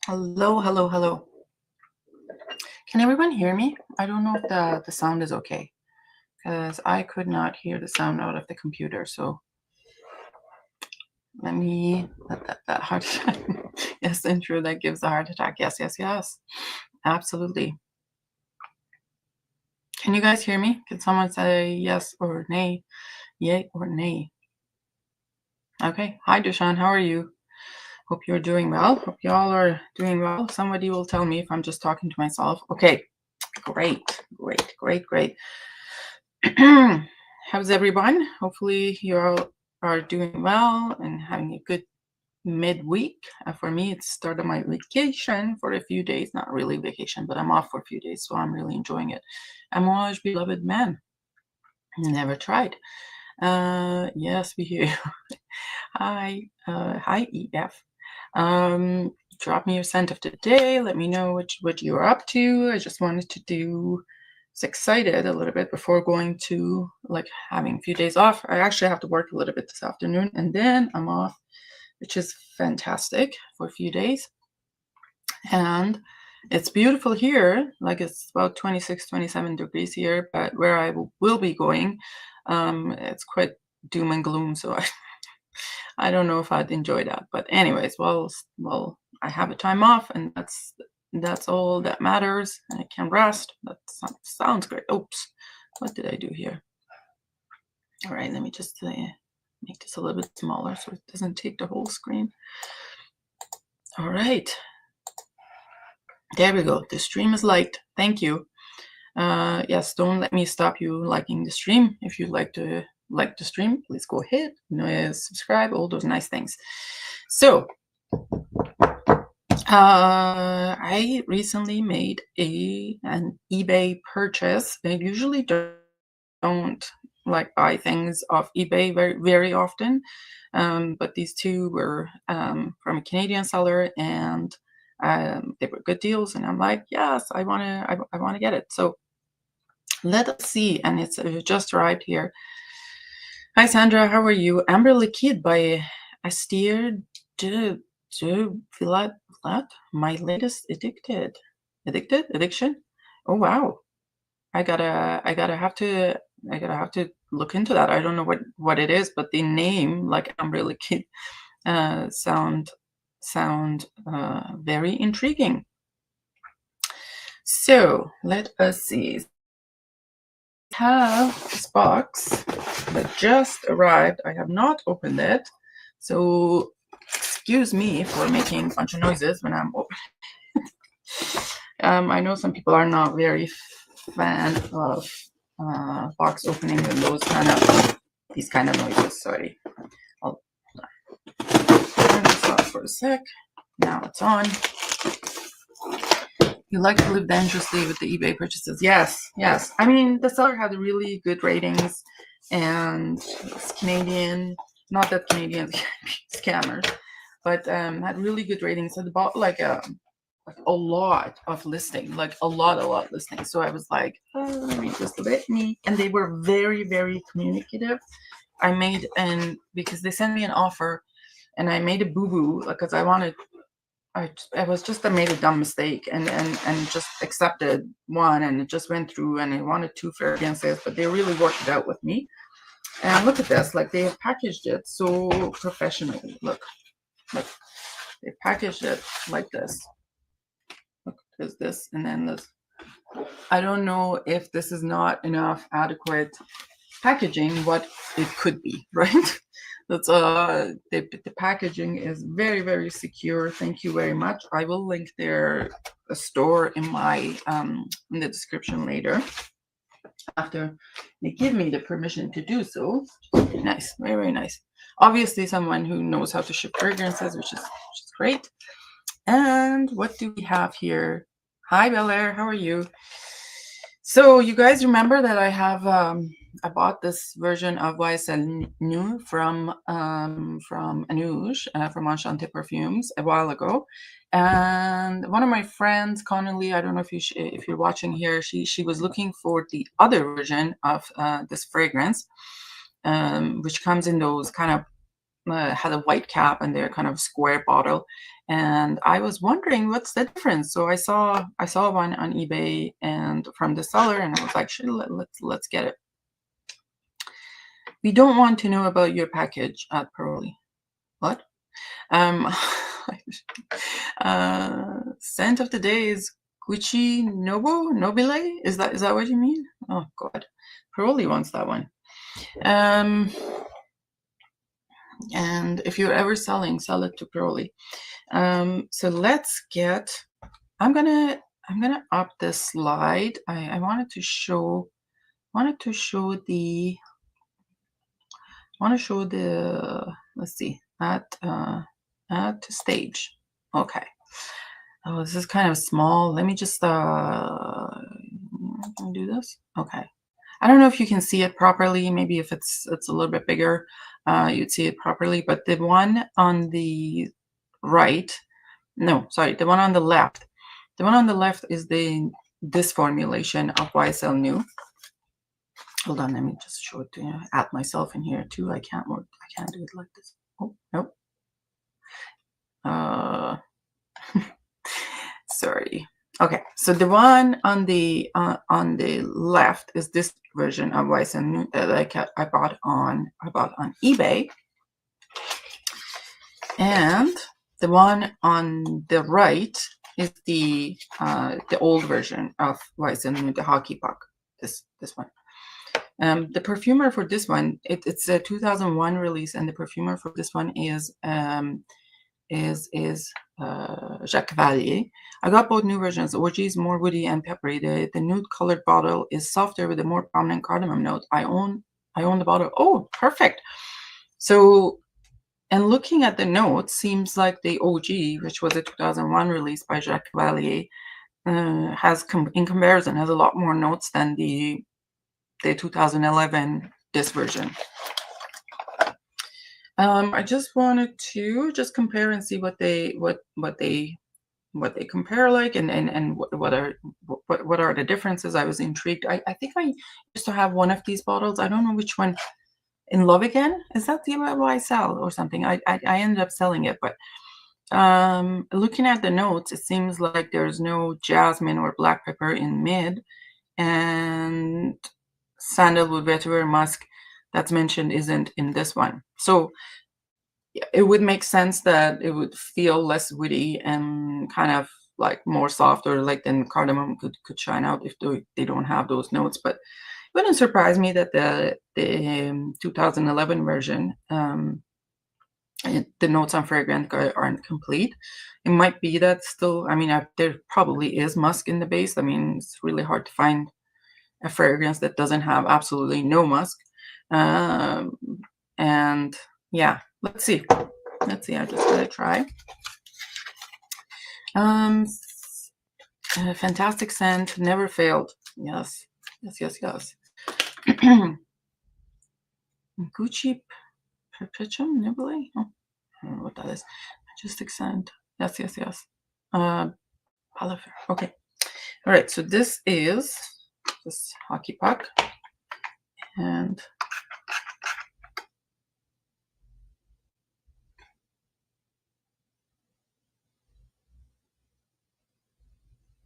Hello, hello, hello. Can everyone hear me? I don't know if the sound is okay because I could not hear the sound out of the computer. So let me let that heart attack. Yes, intro that gives a heart attack. Yes, yes, yes. Absolutely. Can you guys hear me? Can someone say yes or nay? Yay or nay? Okay. Hi, Dushan. How are you? Hope you're doing well. Hope you all are doing well. Somebody will tell me if I'm just talking to myself. Okay. Great, great, great, great. How's everyone? Hopefully you all are doing well and having a good midweek. For me, it's start of my vacation for a few days. Not really vacation, but I'm off for a few days, so I'm really enjoying it. Amouage, beloved man. Never tried. Yes, we hear you. Hi, EF. Drop me your scent of today. Let me know what you're up to. I just wanted to was excited a little bit before going to having a few days off. I actually have to work a little bit this afternoon and then I'm off, which is fantastic for a few days. And it's beautiful here. Like it's about 26, 27 degrees here, but where I will be going, it's quite doom and gloom. So I don't know if I'd enjoy that. But anyways, well, I have a time off and that's all that matters. I can rest. That sounds great. Oops, what did I do here? All right, let me just make this a little bit smaller so it doesn't take the whole screen. All right, there we go. The stream is liked. Thank you. Yes, don't let me stop you liking the stream. If you'd like to like the stream, please go ahead, subscribe, all those nice things. So I recently made an eBay purchase. I usually don't like buy things off eBay very often, but these two were from a Canadian seller, and they were good deals. And I'm like, yes, I want to get it. So let us see. And it just arrived here. Hi Sandra, how are you? Amber Liquide by Astier de Villat. My latest addiction. Oh wow! I gotta have to look into that. I don't know what it is, but the name, like Amber Liquide, sound very intriguing. So let us see. I have this box that just arrived. I have not opened it, so excuse me for making a bunch of noises when I'm opening. I know some people are not very fan of box opening and these kind of noises. Sorry, I'll turn this off for a sec. Now it's on. You like to live dangerously with the eBay purchases? Yes. I mean, the seller had really good ratings, and it's Canadian. Not that Canadians can be scammers, but had really good ratings. And bought like a lot of listing, like a lot listing. So I was like, just let me. And they were very, very communicative. Because they sent me an offer, and I made a boo-boo because I made a dumb mistake and just accepted one, and it just went through, and I wanted 2 fragrances, but they really worked it out with me. And look at this, like they have packaged it so professionally. Look, they packaged it like this. Look, there's this and then this. I don't know if this is not enough adequate packaging, what it could be, right? That's the packaging is very, very secure. Thank you very much. I will link their store in my in the description later after they give me the permission to do so. Nice, very, very nice. Obviously, someone who knows how to ship fragrances, which is great. And what do we have here? Hi, Bel Air, how are you? So you guys remember that I have I bought this version of YSL Nu from Anouge from Enchanté Perfumes a while ago, and one of my friends, Connolly, I don't know if you're watching here, she was looking for the other version of this fragrance, which comes in those kind of had a white cap and they're kind of square bottle, and I was wondering what's the difference. So I saw one on eBay and from the seller, and I was like, "Sure, let's get it." We don't want to know about your package at Pearly. What? Um, scent of the day is Gucci Nobile. Is that what you mean? Oh God, Pearly wants that one. And if you're ever selling, sell it to Pearly. So let's get. I'm gonna up this slide. I wanted to show the. Want to show the. Let's see at stage. Okay. Oh, this is kind of small. Let me just do this. Okay. I don't know if you can see it properly. Maybe if it's a little bit bigger, you'd see it properly. But the one on the right, no, sorry, the one on the left. The one on the left is this formulation of YSL New. Hold on, let me just show it to you. Add myself in here too. I can't do it like this. Oh, nope. Sorry. Okay, so the one on the left is this version of YSL New that I bought on eBay, and the one on the right is the old version of YSL New, the hockey puck. This one. The perfumer for this one, it's a 2001 release, and the perfumer for this one is Jacques Valier. I got both new versions. OG is more woody and peppery. The nude colored bottle is softer with a more prominent cardamom note. I own the bottle. Oh, perfect. So, and looking at the notes, seems like the OG, which was a 2001 release by Jacques Valier, has in comparison has a lot more notes than the 2011 this version. I just wanted to compare and see what they compare like, and what are the differences. I was intrigued. I think I used to have one of these bottles. I don't know which one. In Love Again, is that the YSL or something? I ended up selling it, but looking at the notes, it seems like there's no jasmine or black pepper in mid, and sandalwood, vetiver, musk that's mentioned isn't in this one. So it would make sense that it would feel less woody and kind of like more soft, or like then cardamom could shine out if they don't have those notes. But it wouldn't surprise me that the 2011 version, the notes on fragrance aren't complete. It might be that still, I mean, there probably is musk in the base. I mean, it's really hard to find a fragrance that doesn't have absolutely no musk. And yeah, let's see. I'm just gonna try. Fantastic scent, never failed. Yes. Gucci Perpetuum Nibble? Oh, I don't know what that is. Majestic scent. Yes. Palafair. Okay. All right. So this is this hockey puck, and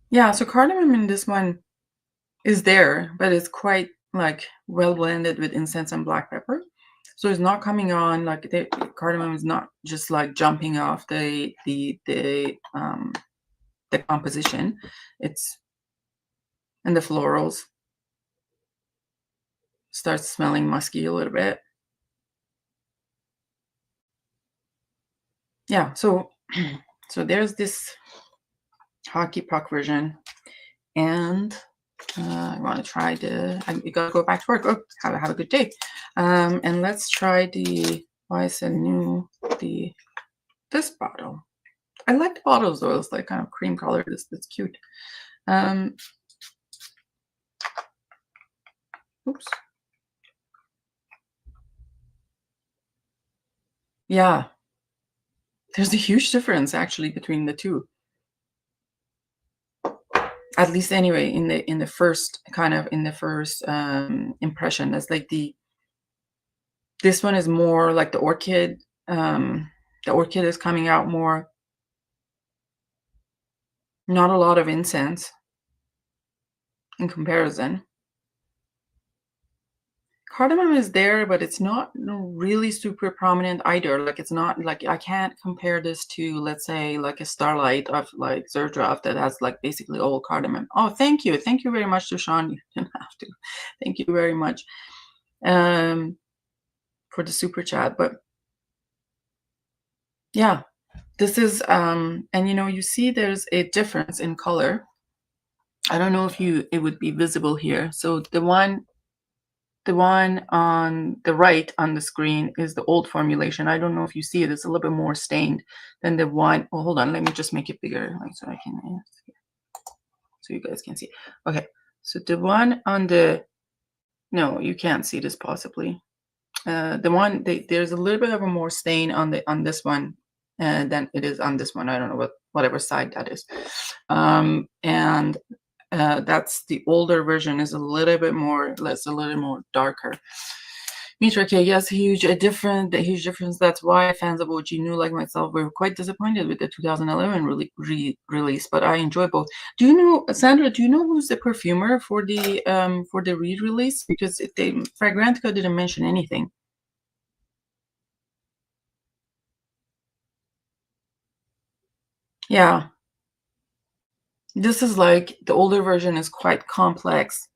yeah. So cardamom in this one is there, but it's quite like well blended with incense and black pepper. So it's not coming on like the cardamom is not just like jumping off the composition. It's, and the florals starts smelling musky a little bit. Yeah, so there's this hockey puck version, and I want to try you gotta go back to work. Oh, have a good day. And let's try the YSL New, this bottle. I like the bottles though. It's like kind of cream color. That's cute. Oops. Yeah, there's a huge difference actually between the two. At least anyway, in the first impression, it's like this one is more like the orchid. The orchid is coming out more. Not a lot of incense in comparison. Cardamom is there, but it's not really super prominent either. Like, it's not like, I can't compare this to, let's say, like a Starlight of like Zerdroff that has like basically all cardamom. Oh, thank you. Thank you very much, Dushan. You didn't have to. Thank you very much for the super chat. But yeah, this is, and you know, you see there's a difference in color. I don't know if it would be visible here. So the one on the right on the screen is the old formulation. I don't know if you see it. It's a little bit more stained than the one. Oh, hold on. Let me just make it bigger, like, so I can, so you guys can see. Okay. So the one on the, no, you can't see this possibly. The one, there's a little bit of a more stain on this one than it is on this one. I don't know whatever side that is. And that's the older version, is a little bit more, a little more darker. Mitra, okay, yes, huge difference. That's why fans of OG New like myself were quite disappointed with the 2011 release, but I enjoy both. Do you know, Sandra? Do you know who's the perfumer for the re-release? Because Fragrantica didn't mention anything. Yeah, this is like, the older version is quite complex.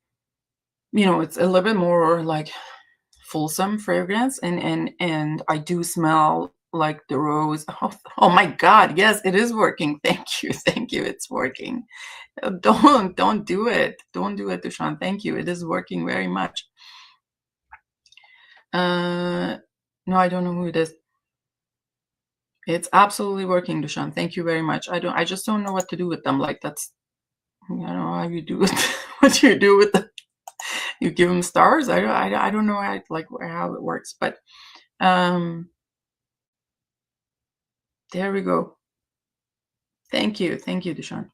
You know, it's a little bit more like fulsome fragrance, and I do smell like the rose. Oh my God, yes, it is working. Thank you, it's working. Don't do it, Dushan. Thank you, it is working very much. No, I don't know who it is. It's absolutely working, Dushan. Thank you very much. I just don't know what to do with them. Like, that's, I don't know how you do it. What you do with them? You give them stars? I don't know how it works, but there we go. Thank you, Dushan.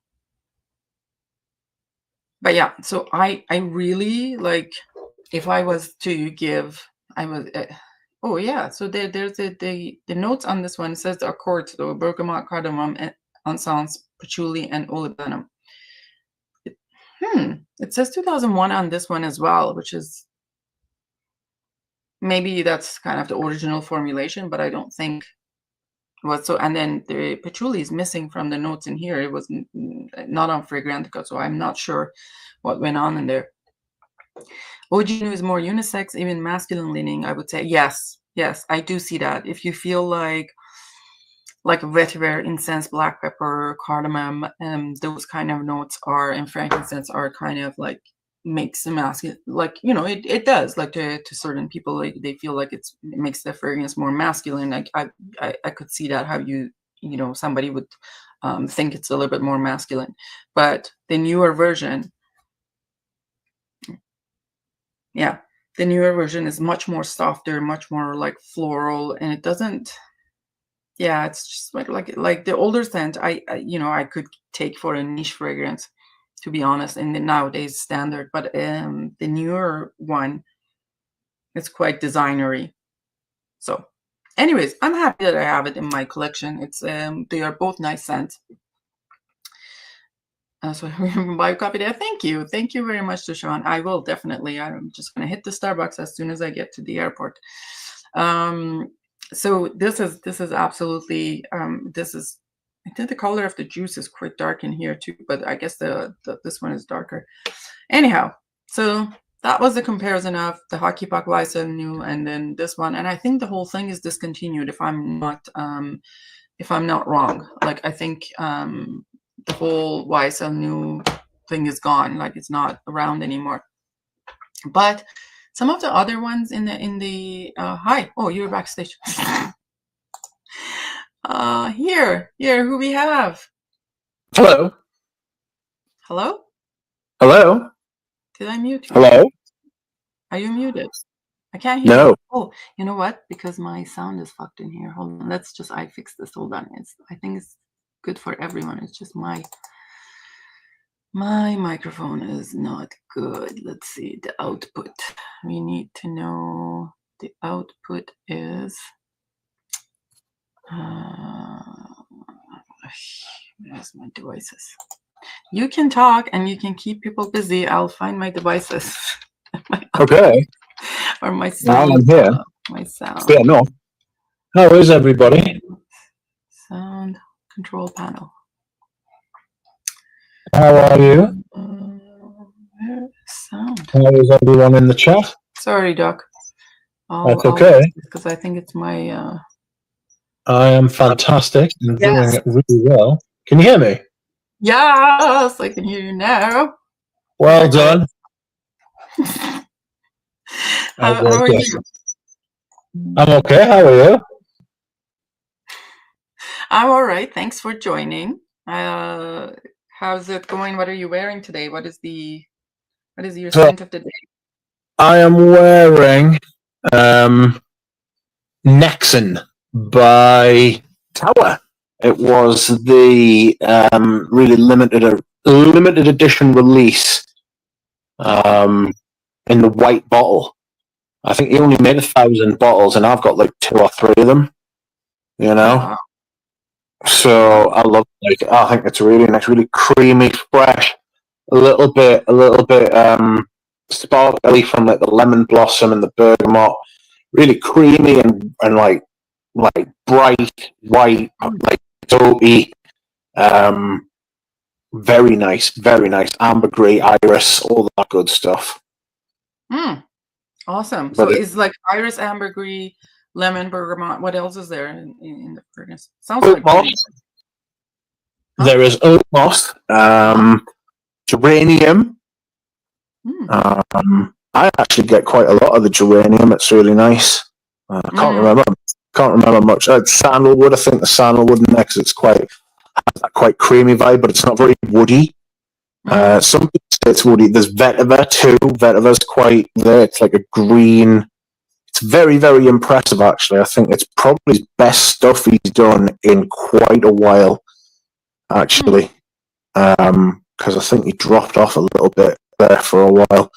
But yeah, so I really like, if I was to give, I was oh yeah, so there's the notes on this one. It says the accords, so bergamot, cardamom, encens, patchouli, and olibanum. It says 2001 on this one as well, which is, maybe that's kind of the original formulation, but I don't think was so. And then the patchouli is missing from the notes in here. It was not on Fragrantica, so I'm not sure what went on in there. OG is more unisex, even masculine leaning, I would say. Yes, I do see that. If you feel like vetiver, incense, black pepper, cardamom, those kind of notes are, and frankincense are kind of like, makes the masculine, like, you know, it does, like, to certain people, like, they feel like it makes the fragrance more masculine. Like, I could see that, how you know, somebody would think it's a little bit more masculine. But the newer version, yeah, the newer version is much more softer, much more like floral, and it doesn't, yeah, it's just like the older scent, you know, I could take for a niche fragrance, to be honest, in the nowadays standard. But the newer one, it's quite designery. So anyways, I'm happy that I have it in my collection. It's they are both nice scents. So buy a copy there. Thank you very much, Dushan. I will definitely. I'm just gonna hit the Starbucks as soon as I get to the airport. So this is absolutely, this is, I think the color of the juice is quite dark in here too, but I guess this one is darker. Anyhow, so that was the comparison of the Hockey Puck YSL New and then this one, and I think the whole thing is discontinued, if I'm not wrong. Like, I think the whole YSL New thing is gone. Like, it's not around anymore. But some of the other ones in the hi, oh, you're backstage. Here, who we have? Hello. Hello? Hello. Did I mute you? Hello. Are you muted? I can't hear No. you. Oh, you know what? Because my sound is fucked in here. Hold on. Let's just, I fix this. Hold on. I think it's good for everyone. It's just my microphone is not good. Let's see the output. We need to know the output is where's my devices? You can talk and you can keep people busy. I'll find my devices. Okay. Or my Now sound. I'm here. My sound. Fair enough. How is everybody? Sound control panel. How are you? Sound. How is everyone in the chat? Sorry, Doc. That's okay. Because I think it's my. I am fantastic and doing Yes. it really well. Can you hear me? Yes, I can hear you now. Well done. How are you? I'm okay. How are you? I'm all right. Thanks for joining. How's it going? What are you wearing today? What is your scent of the day? I am wearing Nexon by Tower. It was the really limited edition release in the white bottle. I think he only made 1,000 bottles, and I've got like 2 or 3 of them. You know, Wow. so I love. I think it's really nice, really creamy, fresh. A little bit sparkly from like the lemon blossom and the bergamot. Really creamy and like bright white, like taupey. Very nice, ambergris, iris, all that good stuff. Awesome. But so it's like iris, ambergris, lemon, bergamot. What else is there in the fragrance? Sounds like moss. There is oak moss, geranium. I actually get quite a lot of the geranium. It's really nice. I can't remember much. Sandalwood. I think the sandalwood in there because it's quite creamy vibe, but it's not very woody. Some people say it's woody. There's vetiver too. Vetiver's quite there. It's like a green. It's very, very impressive, actually. I think it's probably his best stuff he's done in quite a while, actually. Because I think he dropped off a little bit there for a while.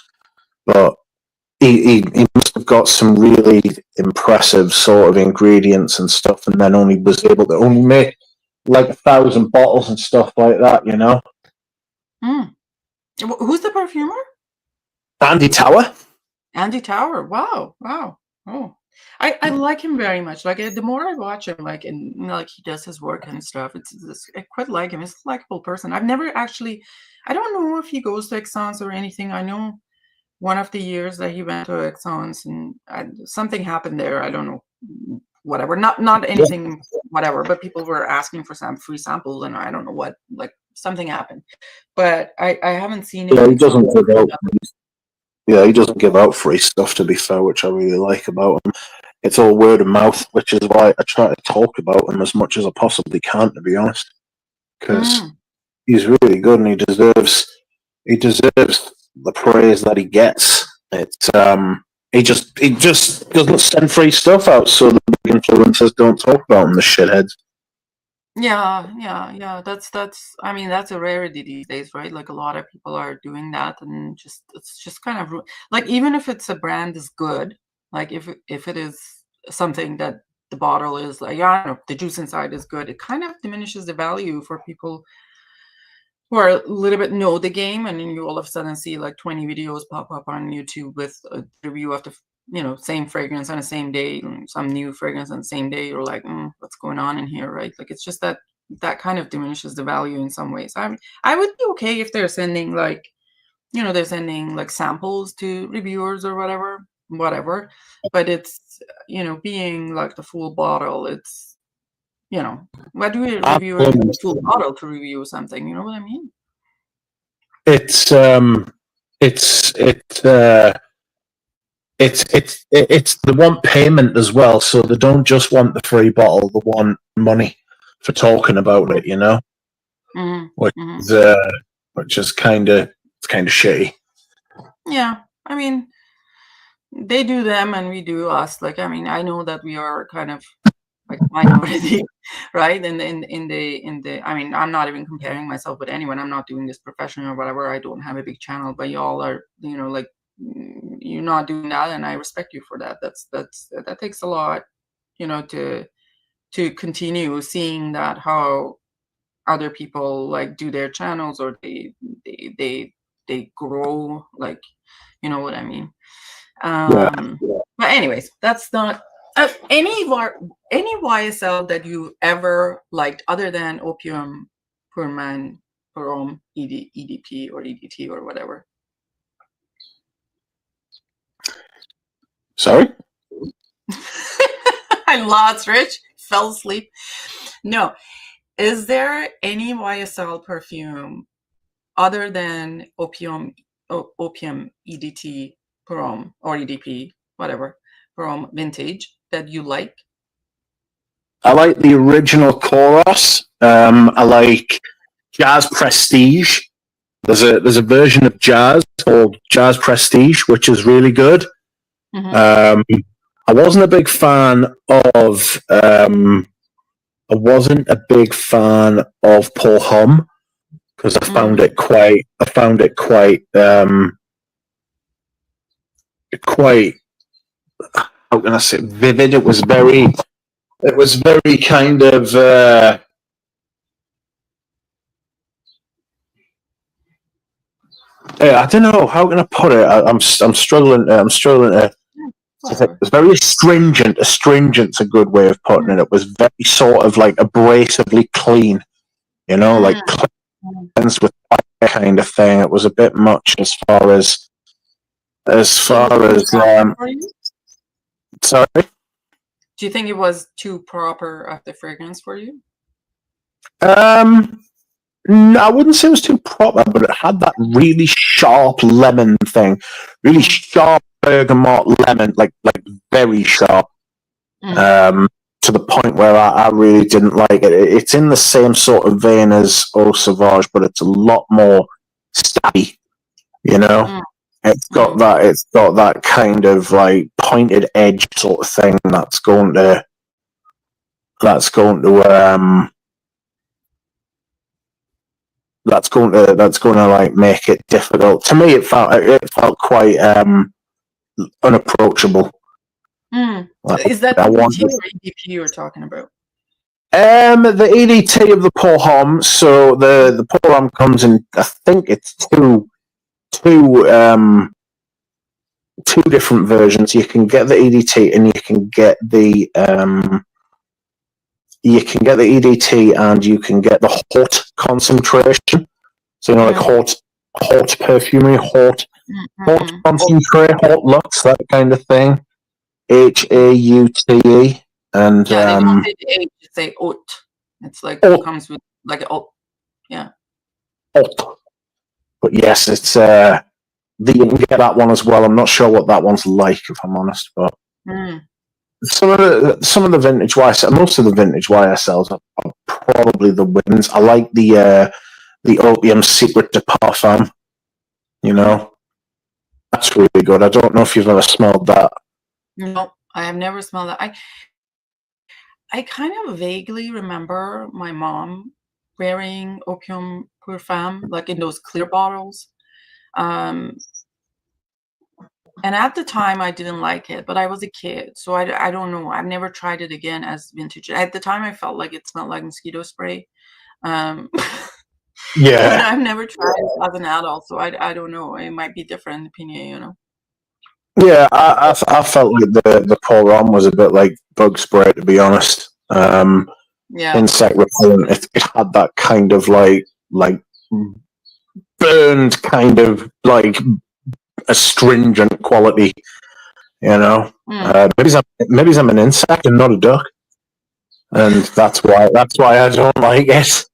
But he must have got some really impressive sort of ingredients and stuff, and then only was able to only make like 1,000 bottles and stuff like that, you know? Who's the perfumer? Andy Tower. Andy Tower. Wow. Oh, I like him very much. Like the more I watch him, like he does his work and stuff. I quite like him. He's a likable person. I've never actually. I don't know if he goes to Exxons or anything. I know one of the years that he went to Exxons and something happened there. I don't know. Whatever. Not anything. Whatever. But people were asking for some free samples, and I don't know what. Like something happened. But I haven't seen him. Yeah, he doesn't give out. Yeah, he doesn't give out free stuff, to be fair, which I really like about him. It's all word of mouth, which is why I try to talk about him as much as I possibly can, to be honest. Because he's really good and he deserves the praise that he gets. It's he just doesn't send free stuff out, so the big influencers don't talk about him, the shitheads. Yeah. That's a rarity these days, right? Like a lot of people are doing that, and it's just kind of like, even if it's a brand is good, like if it is something that the bottle is like, I don't know, the juice inside is good, it kind of diminishes the value for people who are a little bit know the game, and then you all of a sudden see like 20 videos pop up on YouTube with a review of the same fragrance on the same day, some new fragrance on the same day. You're like, what's going on in here, right? Like it's just that kind of diminishes the value in some ways. I would be okay if they're sending like, they're sending like samples to reviewers or whatever. But it's, being like the full bottle, it's, why do we review a full bottle to review something? You know what I mean? It's they want payment as well, so they don't just want the free bottle; they want money for talking about it. You know, which is kind of shitty. Yeah, I mean, they do them and we do us. Like, I mean, I know that we are kind of like minority, right? In the. I mean, I'm not even comparing myself with anyone. I'm not doing this professionally or whatever. I don't have a big channel, but y'all are, like, you're not doing that, and I respect you for that. That takes a lot, to continue seeing that how other people like do their channels, or they grow, like, you know what I mean. Yeah. But anyways, that's not any YSL that you ever liked other than Opium, Purman, Purom, EDP or EDT or whatever. Sorry? I lost Rich, fell asleep. No. Is there any YSL perfume other than Opium EDT, Purom, or EDP, whatever, Purom Vintage that you like? I like the original Chorus. I like Jazz Prestige. There's a version of Jazz called Jazz Prestige, which is really good. Mm-hmm. I wasn't a big fan of Paul Hum because I found it quite how can I say, vivid. It was very kind of I don't know, how can I put it. I'm struggling to it's very astringent. Astringent's a good way of putting it. It was very sort of like abrasively clean, you know, like cleansed with that kind of thing. It was a bit much as far as sorry? Do you think it was too proper of the fragrance for you? No, I wouldn't say it was too proper, but it had that really sharp lemon thing, really sharp bergamot lemon, like very sharp, to the point where I really didn't like it. It's in the same sort of vein as Eau Sauvage, but it's a lot more stabby, you know. It's got that kind of like pointed edge sort of thing that's going to like make it difficult. To me, it felt quite unapproachable. Is that the EDT or EDP you're talking about? The EDT of the Pour Homme. So the Pour Homme comes in, I think it's two different versions. You can get the EDT and you can get the EDT and you can get the hot concentration. So, you know, like hot perfumery, hot concentrate, hot luxe, that kind of thing. HAUTE. And they don't say the H, they say haute. It's like it comes with like a haute. Yeah. Haute. But yes, it's you can get that one as well. I'm not sure what that one's like, if I'm honest, but some of the vintage YSL, most of the vintage YSLs are probably the wins. I like the Opium Mitra-et-le-Parfum. You know, that's really good. I don't know if you've ever smelled that. No, I have never smelled that. I kind of vaguely remember my mom wearing Opium Parfum, like in those clear bottles. And at the time, I didn't like it, but I was a kid, so I don't know. I've never tried it again as vintage. At the time, I felt like it smelled like mosquito spray. Yeah. But I've never tried it as an adult, so I don't know. It might be different opinion, you know. Yeah, I felt like the Pour Homme was a bit like bug spray, to be honest. Insect repellent. It had that kind of like burned kind of like astringent quality, you know. Maybe I'm an insect and not a duck, and that's why I don't like it.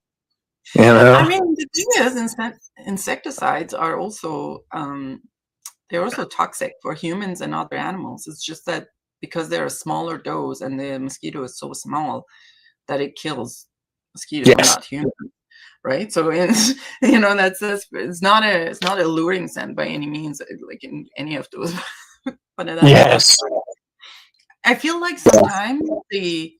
You know. I mean, the thing is, insecticides are also they're also toxic for humans and other animals. It's just that because they're a smaller dose and the mosquito is so small that it kills mosquitoes, not humans. Right, so you know that's it's not a luring scent by any means, like in any of those. But yes, I feel like sometimes the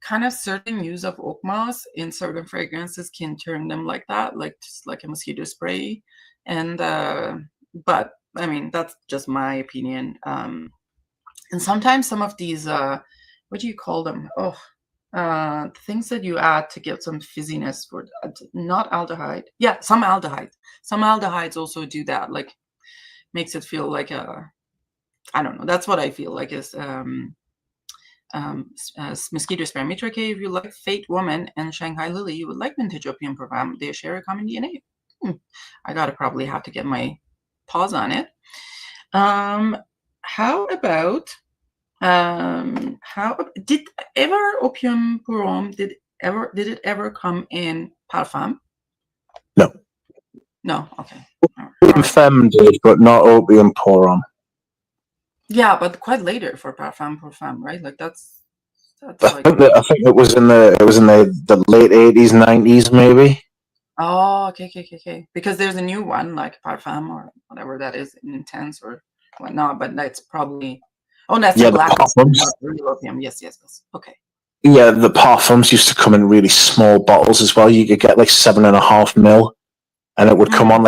kind of certain use of oak moss in certain fragrances can turn them like that, like just like a mosquito spray. And but I mean that's just my opinion. And sometimes some of these what do you call them? Oh, things that you add to get some fizziness for not aldehyde. Yeah, some aldehyde. Some aldehydes also do that. Like makes it feel like a, I don't know. That's what I feel like is mosquito spray. Mitra-K, if you like Fate Woman and Shanghai Lily, you would like Vintage Opium Parfum. They share a common DNA. I gotta probably have to get my paws on it. How about did ever Opium Pour did it ever come in parfum? No. No. Okay. Opium Femme did, but not Opium Pour. Yeah, but quite later for parfum, right? Like that's like. I think it was in the late 80s, 90s, maybe. Oh, okay. Because there's a new one like parfum or whatever that is, intense or whatnot, but that's probably. Oh, that's the black opium. Yes. Okay. Yeah, the parfums used to come in really small bottles as well. You could get like 7.5 ml, and it would come on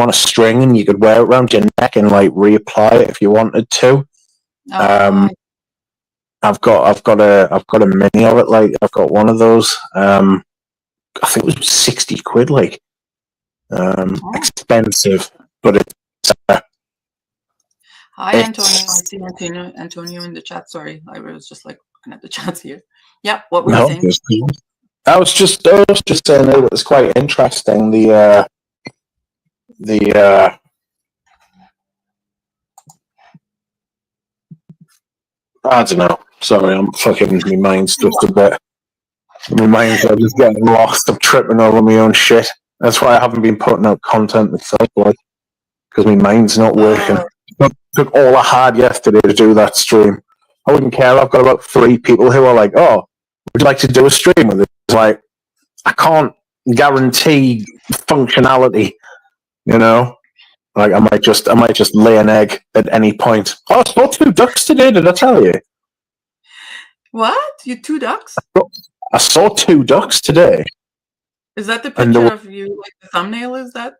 a string, and you could wear it around your neck and like reapply it if you wanted to. I've got a mini of it. Like I've got one of those. I think it was 60 quid. Like expensive, but it's. Hi, Antonio. I see Antonio in the chat. Sorry, I was just like looking at the chats here. Yeah, what were you saying? I was just saying that it was quite interesting. I don't know. Sorry, I'm fucking. My mind's just a bit. My mind's just getting lost. I'm tripping over my own shit. That's why I haven't been putting out content myself, like, because my mind's not working. It took all I had yesterday to do that stream. I wouldn't care. I've got about 3 people who are like, "Oh, would you like to do a stream with it?" It's like, I can't guarantee functionality. You know, like I might just lay an egg at any point. Oh, I saw 2 ducks today. Did I tell you? What? You 2 ducks? I saw 2 ducks today. Is that the picture of you? Like the thumbnail? Is that?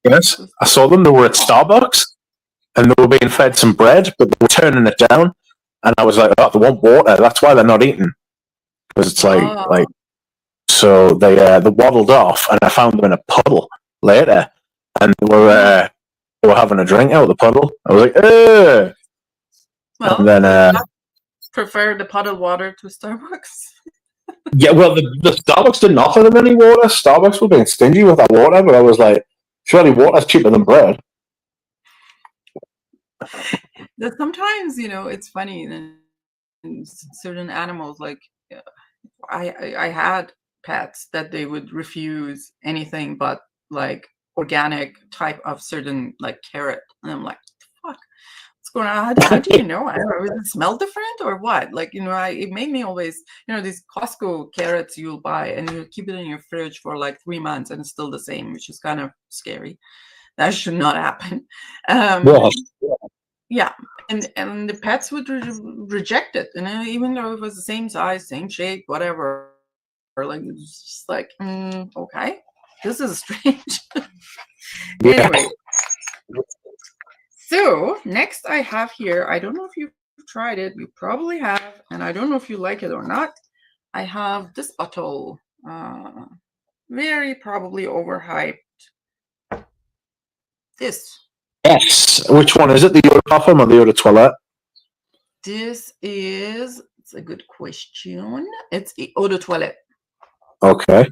Yes, I saw them. They were at Starbucks, and they were being fed some bread, but they were turning it down. And I was like, "Oh, they want water. That's why they're not eating." Because it's like. So they waddled off, and I found them in a puddle later, and they were having a drink out of the puddle. I was like, "Ugh." Well, and then prefer the puddled water to Starbucks. Yeah, well, the Starbucks didn't offer them any water. Starbucks were being stingy with that water, but I was like, surely water's cheaper than bread. Sometimes, it's funny. And certain animals, like I had pets that they would refuse anything but like organic type of certain like carrot, and I'm like, fuck, what's going on? How do you know? I don't know, does it smell different or what? Like, it made me always, these Costco carrots you'll buy and you keep it in your fridge for like 3 months and it's still the same, which is kind of scary. That should not happen. Yeah, and the pets would reject it, and even though it was the same size, same shape, whatever, or like it's just like, okay, this is strange. Anyway, so next I have here, I don't know if you've tried it, you probably have, and I don't know if you like it or not. I have this bottle, very probably overhyped. This. Yes. Which one is it? The Eau de Parfum or the Eau de Toilette? This is. It's a good question. It's Eau de Toilette. Okay.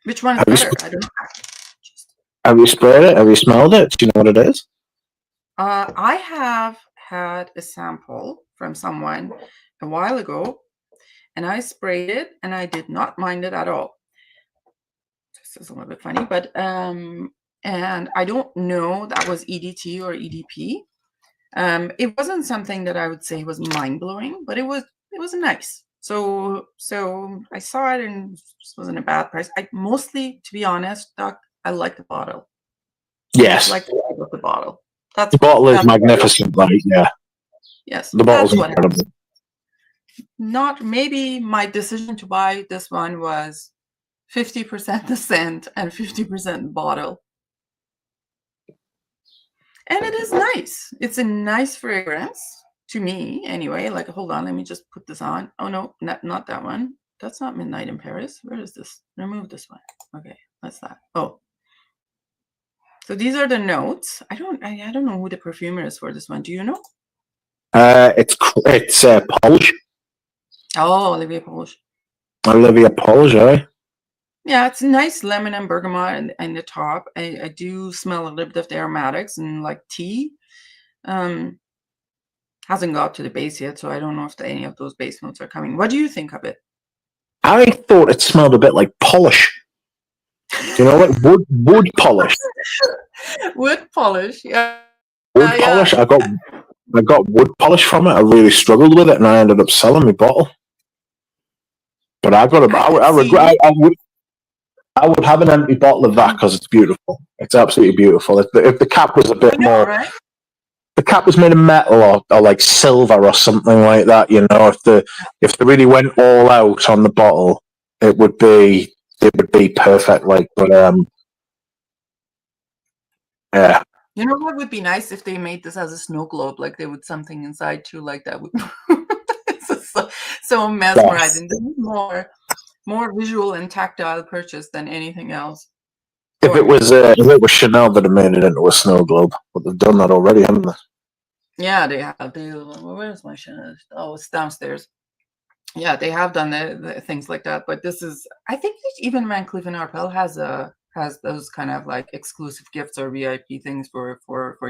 Which one is better? I don't know. Have you sprayed it? Have you smelled it? Do you know what it is? I have had a sample from someone a while ago, and I sprayed it, and I did not mind it at all. This is a little bit funny, but and I don't know that was EDT or EDP. It wasn't something that I would say was mind-blowing, but it was nice. So I saw it and it wasn't a bad price. I mostly, to be honest, Doc, I like the bottle. Yes. I like the bottle. The bottle is magnificent, like, yeah. Yes. The bottle's incredible. Not maybe my decision to buy this one was 50% the scent and 50% bottle. And it is nice. It's a nice fragrance. to me anyway. Like, hold on, let me just put this on. Oh no, not that one. That's not Midnight in Paris. Where is this? Remove this one. Okay, that's that. Oh, so these are the notes. I don't know who the perfumer is for this one. Do you know? It's Polish. Oh, Olivier Polish. Olivia Polish, eh? Yeah, it's nice lemon and bergamot in the top. I do smell a little bit of the aromatics and like tea. Hasn't got to the base yet, so I don't know if any of those base notes are coming. What do you think of it? I thought it smelled a bit like polish. Do you know, like wood polish? Wood polish, yeah. Wood polish. I got wood polish from it. I really struggled with it, and I ended up selling my bottle. But I regret. I would have an empty bottle of that because it's beautiful. It's absolutely beautiful. If the cap was a bit more, right? The cap was made of metal or like silver or something like that. You know, if they really went all out on the bottle, it would be perfect. Like, but yeah. You know what would be nice if they made this as a snow globe, like they would something inside too, like that would. It's so mesmerizing. Yes. This is more visual and tactile purchase than anything else. If it was Chanel that had made it into a snow globe, but they've done that already, haven't they? Yeah, they have. Where's my Chanel? Oh, it's downstairs. Yeah, they have done the things like that. But this is, I think even Van Cleef & Arpels has those kind of like exclusive gifts or VIP things for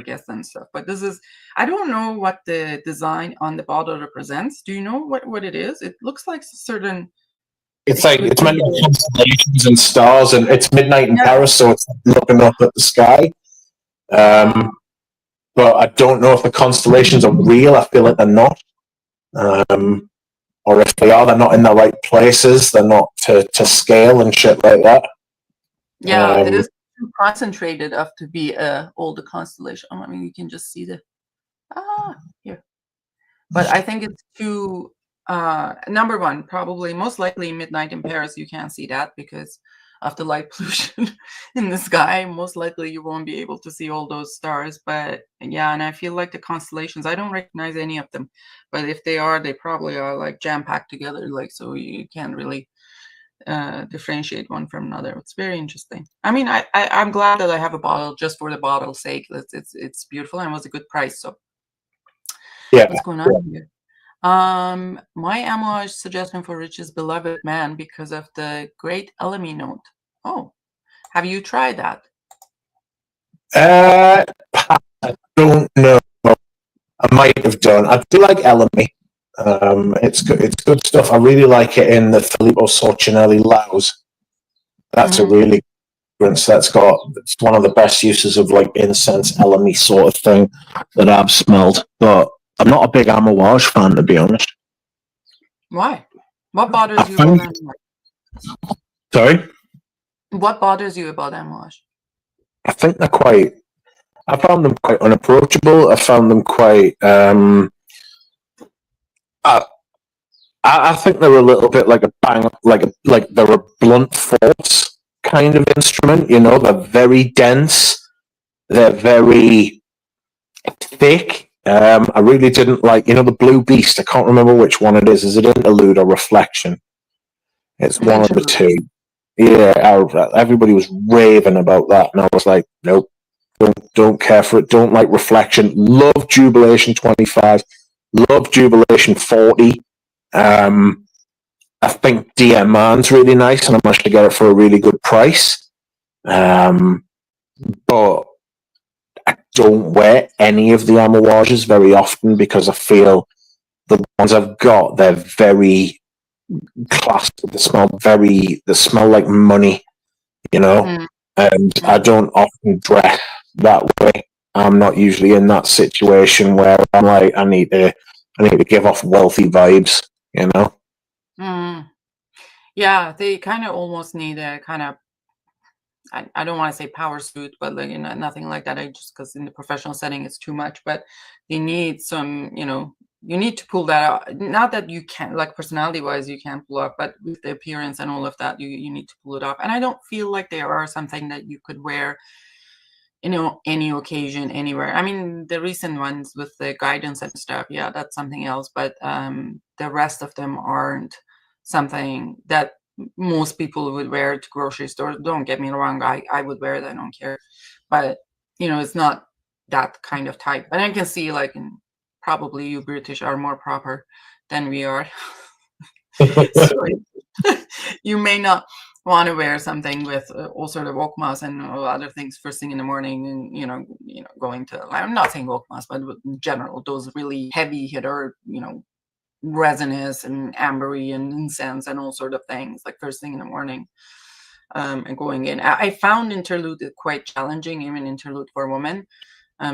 guests and stuff. But this is, I don't know what the design on the bottle represents. Do you know what it is? It looks like certain. It's meant to be constellations and stars, and it's midnight in Paris, so it's looking up at the sky. But I don't know if the constellations are real. I feel like they're not. Or if they are, they're not in the right places. They're not to scale and shit like that. Yeah, it is too concentrated up to be all the constellation. I mean, you can just see here. But I think it's too. Number one, probably most likely midnight in Paris, you can't see that because of the light pollution in the sky. Most likely you won't be able to see all those stars. But yeah, and I feel like the constellations, I don't recognize any of them. But if they are, they probably are like jam-packed together, like so you can't really differentiate one from another. It's very interesting. I mean, I'm glad that I have a bottle just for the bottle's sake. It's beautiful and it was a good price. So yeah, what's going on here? My amouage suggestion for Rich's beloved man because of the great LME note. Oh, have you tried that? I don't know. I might have done. I do like LME. It's good stuff. I really like it in the Filippo Sorcinelli Laus. That's a really good. It's one of the best uses of like incense LME sort of thing that I've smelled. But I'm not a big amouage fan, to be honest. Why? What bothers you about amouage? Sorry? What bothers you about amouage? I think I found them quite unapproachable. I found them quite. I think they're a little bit like a bang, like they're a blunt force kind of instrument. You know, they're very dense. They're very thick. I really didn't like, the Blue Beast. I can't remember which one it is. Is it Interlude or Reflection? It's one of the two. Yeah, everybody was raving about that, and I was like, nope, don't care for it. Don't like Reflection. Love Jubilation 25. Love Jubilation 40. I think DM Man's really nice, and I managed to get it for a really good price. But I don't wear any of the amouages very often because I feel the ones I've got, they're very classy. They smell like money, and I don't often dress that way. I'm not usually in that situation where I'm like, I need to give off wealthy vibes, Yeah, they kind of almost need a kind of, I don't want to say power suit, but like, nothing like that. Just because in the professional setting it's too much, but they need some, you need to pull that out. Not that you can't, like personality wise, you can't pull up, but with the appearance and all of that, you need to pull it off. And I don't feel like they are something that you could wear any occasion, anywhere. I mean, the recent ones with the guidance and stuff, yeah, that's something else. But the rest of them aren't something that most people would wear to grocery stores. Don't get me wrong, I would wear it, I don't care. But it's not that kind of type. But I can see, like, probably you British are more proper than we are. So you may not want to wear something with all sort of wokmas and other things first thing in the morning, and going to, I'm not saying wokmas, but in general, those really heavy hitter, resinous and ambery and incense and all sort of things, like first thing in the morning, and going in. I found interlude quite challenging, even interlude for women.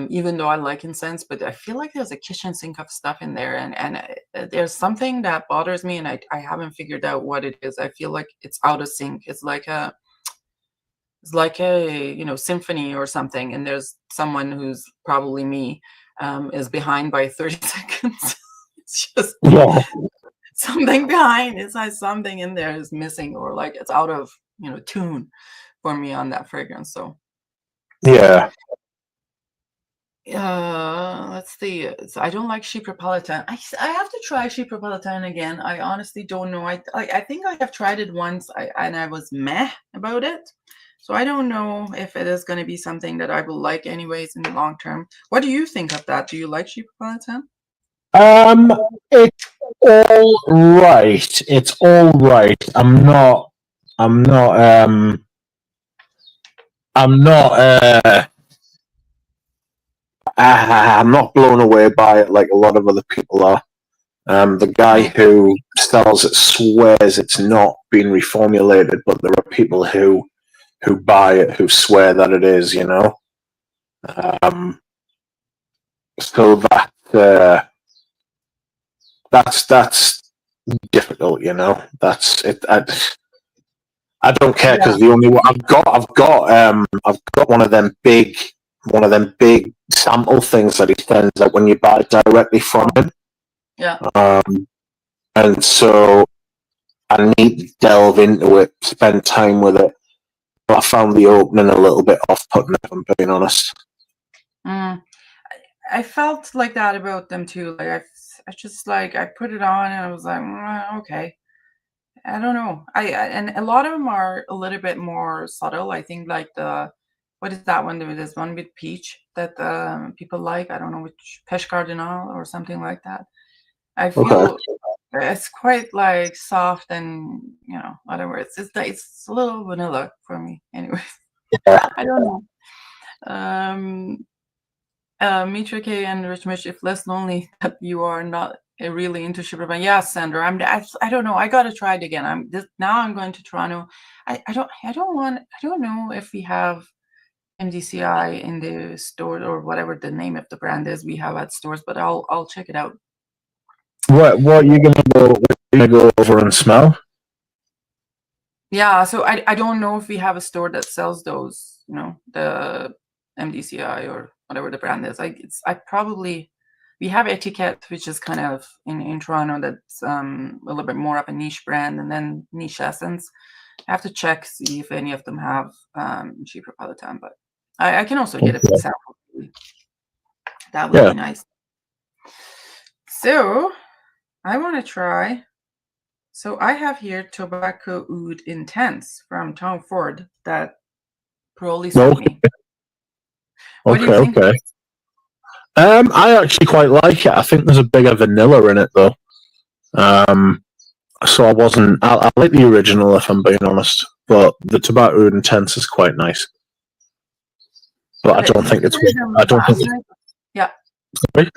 Even though I like incense, but I feel like there's a kitchen sink of stuff in there, and there's something that bothers me, and I haven't figured out what it is. I feel like it's out of sync. It's like a symphony or something, and there's someone who's probably me, is behind by 30 seconds. It's just something behind. It's like something in there is missing, or like it's out of tune for me on that fragrance. So yeah. Let's see. So I don't like Chypropolitan. I have to try Chypropolitan again. I honestly don't know. I think I have tried it once, and I was meh about it. So I don't know if it is going to be something that I will like anyways in the long term. What do you think of that? Do you like Chypropolitan? It's all right. It's all right. I'm not. I'm not. I'm not. I'm not blown away by it like a lot of other people are. The guy who sells it swears it's not been reformulated, but there are people who buy it who swear that it is. So that's difficult. That's it. I don't care because the only one I've got one of them big sample things that he sends out when you buy it directly from him. Yeah. And so I need to delve into it, spend time with it. But I found the opening a little bit off-putting, if I'm being honest. I felt like that about them too. Like I just like I put it on and I was like, okay. I don't know. And a lot of them are a little bit more subtle. I think like what is that one? There's one with peach that people like. I don't know which, Peche Cardinal or something like that. I feel it's quite like soft and whatever. It's a little vanilla for me anyway. Yeah. I don't know. Mitra K and Rich Mitch, if less lonely that you are not really into Chypropolitan. Yeah, Sandra, I don't know. I gotta try it again. Now I'm going to Toronto. I don't know if we have MDCI in the store or whatever the name of the brand is we have at stores, but I'll check it out. What are you gonna go over and smell? Yeah, so I don't know if we have a store that sells those, the MDCI or whatever the brand is. We have Etiquette, which is kind of in Toronto, that's a little bit more of a niche brand, and then Niche Essence. I have to see if any of them have Chypropolitan, but I can also get a sample. That would be nice. So I want to try. So I have here Tobacco Oud Intense from Tom Ford that probably suit me. What do you think? Okay. I actually quite like it. I think there's a bigger vanilla in it though. So I like the original if I'm being honest, but the Tobacco Oud Intense is quite nice. But I don't think it's. Yeah. Sorry?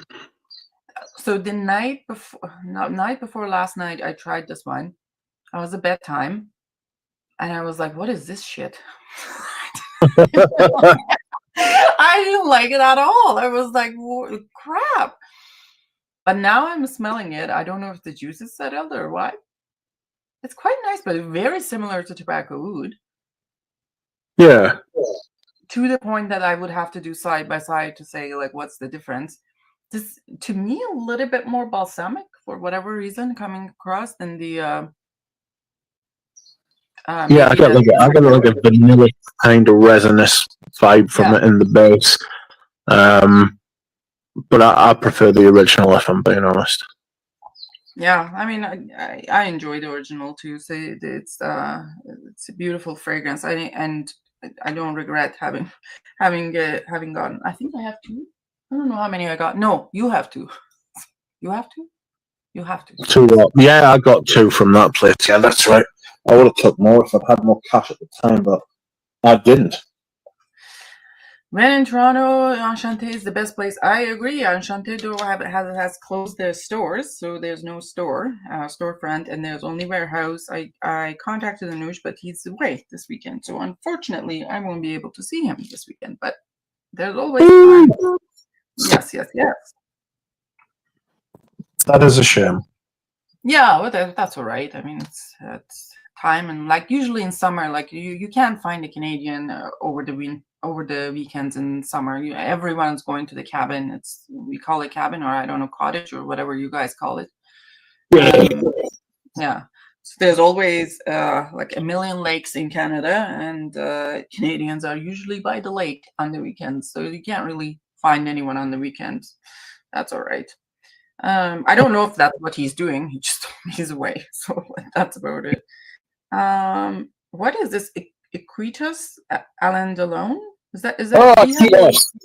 So the night before last night, I tried this one. I was at bedtime, and I was like, "What is this shit?" I didn't like it at all. I was like, crap. But now I'm smelling it. I don't know if the juice is settled or what. It's quite nice, but very similar to Tobacco Oud. Yeah. To the point that I would have to do side by side to say, like, what's the difference? This, to me, a little bit more balsamic for whatever reason coming across than the. I got like a vanilla kind of resinous vibe from it in the base. But I prefer the original, if I'm being honest. Yeah, I mean, I enjoy the original too. So it's a beautiful fragrance. And I don't regret having gotten. I think I have two. I don't know how many I got. No, you have two. You have two. You have to. Two what? Yeah, I got two from that place. Yeah, that's right. I would have took more if I'd had more cash at the time, but I didn't. When in Toronto, Enchanté is the best place. I agree. Enchanté has closed their stores, so there's no storefront, and there's only warehouse. I contacted Anush, but he's away this weekend, so unfortunately, I won't be able to see him this weekend. But there's always time. Yes. That is a shame. Yeah, well, that's all right. I mean, it's time, and like usually in summer, like you can't find a Canadian over the weekends in summer. Everyone's going to the cabin. We call it cabin, or I don't know, cottage, or whatever you guys call it. Yeah. So there's always like a million lakes in Canada, and Canadians are usually by the lake on the weekends, so you can't really find anyone on the weekends. That's all right. I don't know if that's what he's doing. He just told me he's away, so that's about it. What is this? Equitas Alain Delon? Is that? Oh,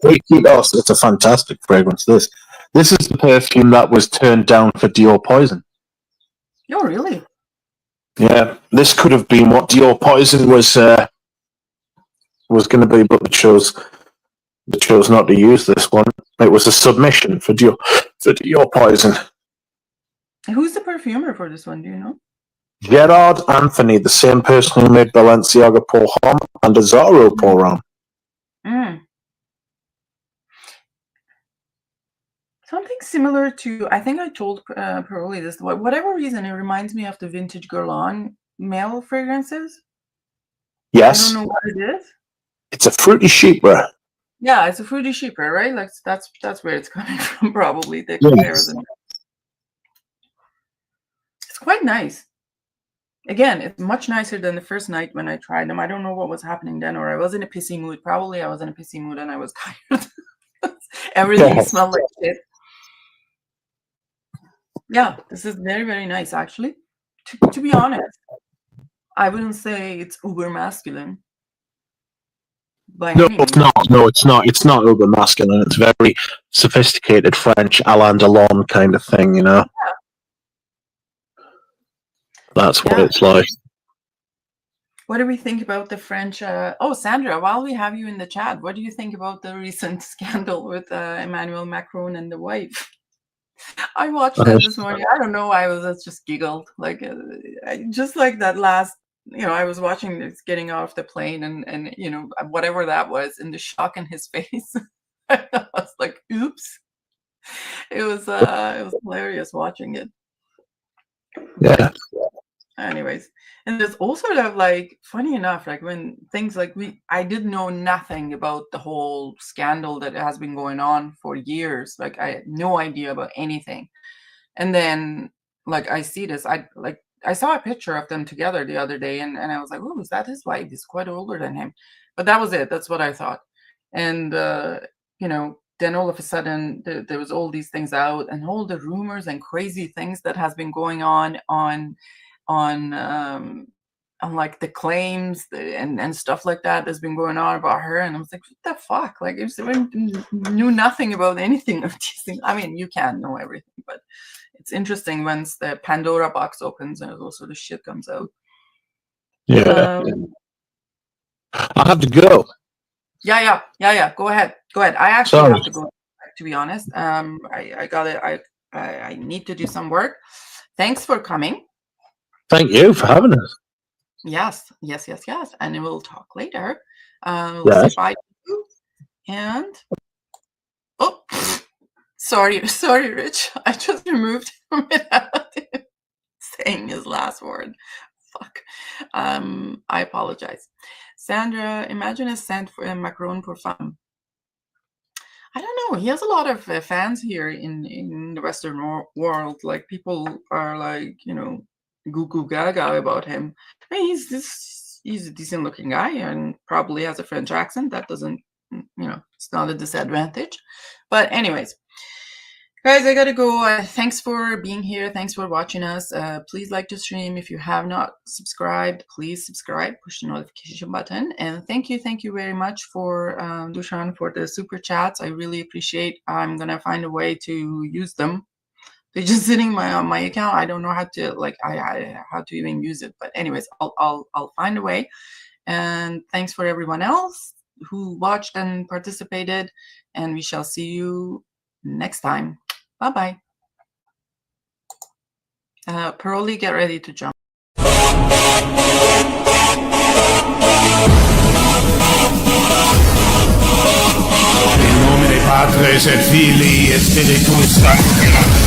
Equitas. It's a fantastic fragrance. This is the perfume that was turned down for Dior Poison. Oh, really? Yeah, this could have been what Dior Poison was going to be, but they chose not to use this one. It was a submission for Dior Poison. Who's the perfumer for this one? Do you know? Gerard Anthony, the same person who made Balenciaga Pour Homme and Azzaro Pour Homme. Something similar to, I think I told Paroli this, whatever reason, it reminds me of the Vintage Guerlain male fragrances. Yes. I don't know what it is. It's a fruity chypre. Yeah, it's a fruity chypre, right? Like that's where it's coming from, probably, the comparison. It's quite nice. Again, it's much nicer than the first night when I tried them. I don't know what was happening then, or I was in a pissy mood. Probably I was in a pissy mood and I was tired. Everything smelled like shit. Yeah, this is very, very nice, actually. To be honest, I wouldn't say it's uber masculine. No, it's not. No, it's not. It's not uber masculine. It's very sophisticated French Alain Delon kind of thing, you know. Yeah. That's what it's like. What do we think about the French? Oh, Sandra, while we have you in the chat, what do you think about the recent scandal with Emmanuel Macron and the wife? I watched that this morning. I don't know why I just giggled. Like, just like that last, I was watching this getting off the plane and whatever that was, and the shock in his face. I was like, oops. It was hilarious watching it. Yeah. Anyways, and there's also that, like, funny enough, like when things like I didn't know nothing about the whole scandal that has been going on for years. Like, I had no idea about anything. And then, like, I see this, I saw a picture of them together the other day, and I was like, oh, is that his wife? He's quite older than him. But that was it. That's what I thought. And, then all of a sudden there was all these things out, and all the rumors and crazy things that has been going on like the claims and stuff like that that's been going on about her. And I was like, what the fuck? Like, if someone knew nothing about anything of these things. I mean, you can't know everything, but it's interesting once the Pandora box opens and all sort of shit comes out. Yeah. I have to go. Yeah. Go ahead. I actually have to go, to be honest. I got it. I need to do some work. Thanks for coming. Thank you for having us. Yes. And we'll talk later. We'll say bye to you. And sorry, Rich. I just removed him without saying his last word. Fuck. I apologize. Sandra, imagine a scent for a Macron Parfum. I don't know. He has a lot of fans here in the Western world. Like, people are like, goo goo gaga about him. I mean, he's this he's a decent looking guy and probably has a French accent. That doesn't, it's not a disadvantage. But anyways, guys, I gotta go. Thanks for being here. Thanks for watching us. Please like the stream. If you have not subscribed, please subscribe. Push the notification button. And thank you very much for Dushan for the super chats. I really appreciate. I'm gonna find a way to use them. They're just sitting on my account. I don't know how to how to even use it. But anyways, I'll find a way. And thanks for everyone else who watched and participated. And we shall see you next time. Bye-bye. Paroli, get ready to jump. In nome dei Padre, et Filii, et Spiritus Sancti.